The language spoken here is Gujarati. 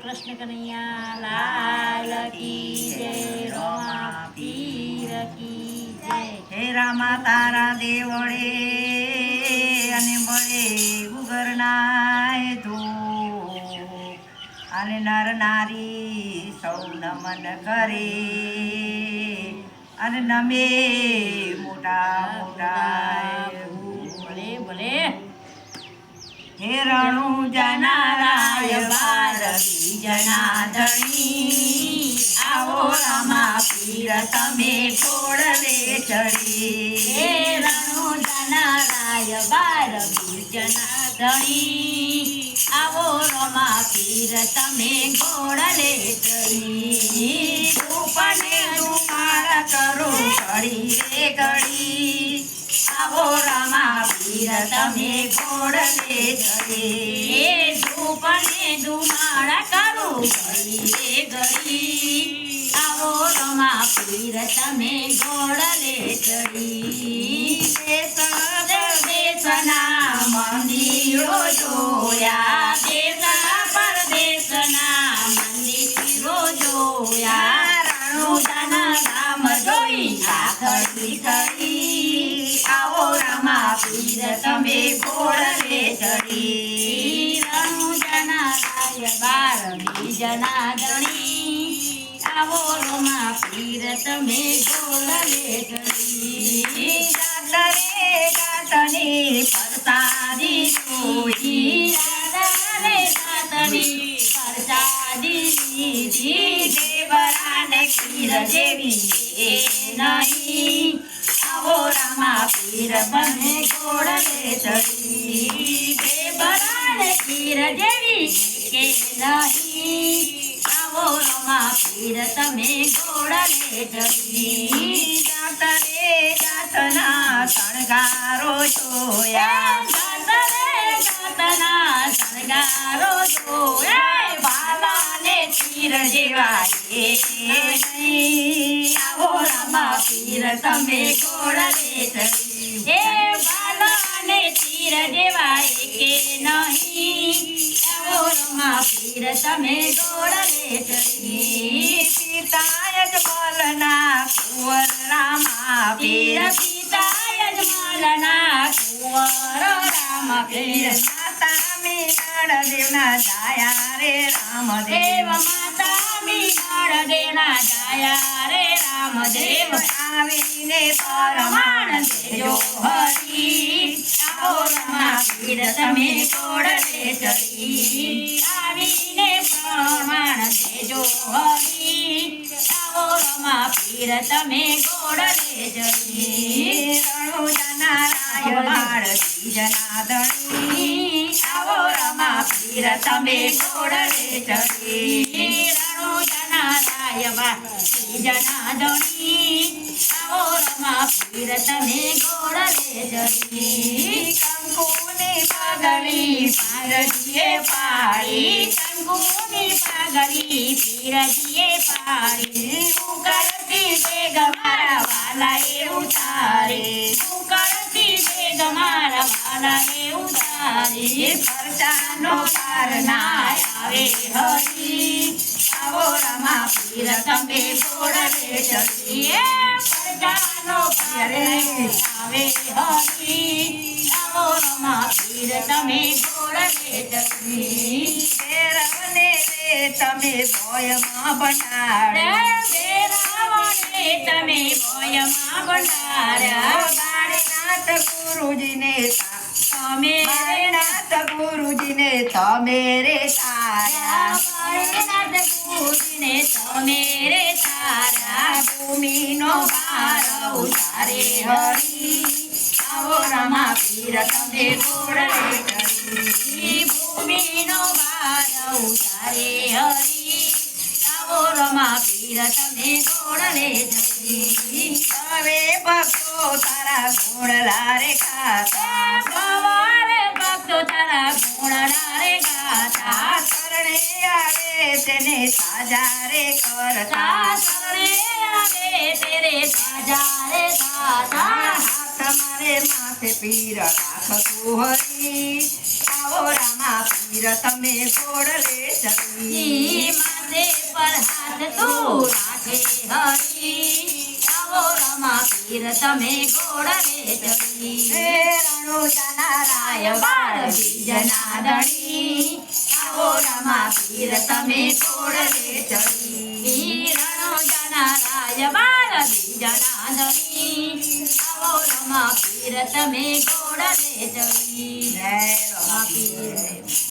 કૃષ્ણ કનૈયા લાલ કી જય, રમા પીર કી જય. હે રામા તારા દેવળે અને મળે ગુગરનાય ધૂપ અને નર નારી સૌ નમન કરે અને નમે મોટા મોટા ભલે ભલે. હે રણુ જનારાય બારવી જનાધણી આવો રામા પીર તમે ઢોળવે ચડી. હે રણુ જનારાય બારવી જનાધણી આવો રમા પીર તમે ઘોડલે ચડી. ધૂપને ધુમાળ કરો ઘડી રે ઘડી આવો રામા પીર તમે ઘોડલે ચડી. ધૂપને ધુમાળ કરું ઘડી રે ઘડી આવો રમા પીર તમે ઘોડલે ચડી. દેશના મંદિરો જોયા દેશ પરદેશના મંદિરો જોયા રણુજાના ધામ જોઈ આખડી થઈ આવો રામા પીર તમે ઘોડલે ચડી. રણુજાના રાય બારવી જનાધણી આવો રમા પીર તમે ઘોડલે ચડી. ગાતની પરસાદી જોઈ દેવરાને ખીર જેવી નહીં આવો રામા પીર તમે ઘોડલે ચડી. દેવરાને ખીર જેવી કે નહીં આવો રમા પીર તમે ઘોડલે ચડી. જાતના શણગારો જોયા જાતના શણગારો જોયા બાલાને ખીર જેવા એ નહીં આવો રામા પીર તમે ઘોડલે ચડી. હે બાલાને તીર જેવા કે નહીં આવો રમા પીર તમે ઘોડલે ચડી. પિતા યજમાલના કુંવર રામા પીર પીર પિતા યજમાલના કુંવર રામ પીર માતા મીનાળ દેવના જાયા રે રામદેવ. દેવ માતા મીનાળ દેના જાયા રે રામદેવ. આવીને પરમાણ દેજો હરી આવો રમા પીર તમે ઘોડલે ચડી. આવીને પ્રમાણ દેજો હરી આવો રમા પીર તમે ઘોડલે ચડી. રણુજાના રાય બાળકી જનાધણી આવો રમા પીર તમે ઘોડલે ચડી. રણુજાના રાય બારવી જનાધણી આવો રમા પીર તમે ઘોડલે ચડી. કંકુની પાઘડી પારજીએ પાડી કંકુની પાઘડી પીરજીએ પાડી. ઉકળતી દેગ મારા વાલાએ ઉતારી. ઉકળતી દેગ મારા વાલાએ ઉતારી. પરચાનો પાર ના આવે હરી આવો રમા પીર તમે ઘોડલે ચડી. પરજાનો પારે આવે હરી આવો રમા પીર તમે ઘોડલે ચડી. રવને રે તમે ભોયમાં બનાડ્યા રાવણે તમે ભોયમાં બંધાર્યા. બાળનાથ ગુરુજીને તમે બાળનાથ ગુરુજીને તમે રે તાર્યા. બાળનાથ ગુરુજીને તમે રે તારા. ભૂમિનો ભાર ઉતારે હરી આવો રમા પીર તમે ઘોડલે ચડી. ભૂમિનો ભાર ઉતારે હરી આવો રમા પીર તમે ઘોડલે ચડી. હવે ભક્તો તારા ઘોડલા રે ખાતા ભવારે ભક્તો તારા ઘોડલા રે ગાતા. શરણે આવે તેને સાજા રે કરતા. શરણે આવે તેરે સાજા રે ગાતા. હાથ મારે માથે પીર રાખતું હરી આવો રામા પીર તમે ઘોડલે ચડી માથે પર હાથ તું રાખે હરી આવો રમા પીર તમે ઘોડલે ચડી હે રણુજાના રાય બાળ બીજના ધણી આવો રમા પીર તમે ઘોડલે ચડી રણોજાના રાય બાળ બીજના ધણી આવો રમા પીર તમે ઘોડલે ચડી જય રમા પીર.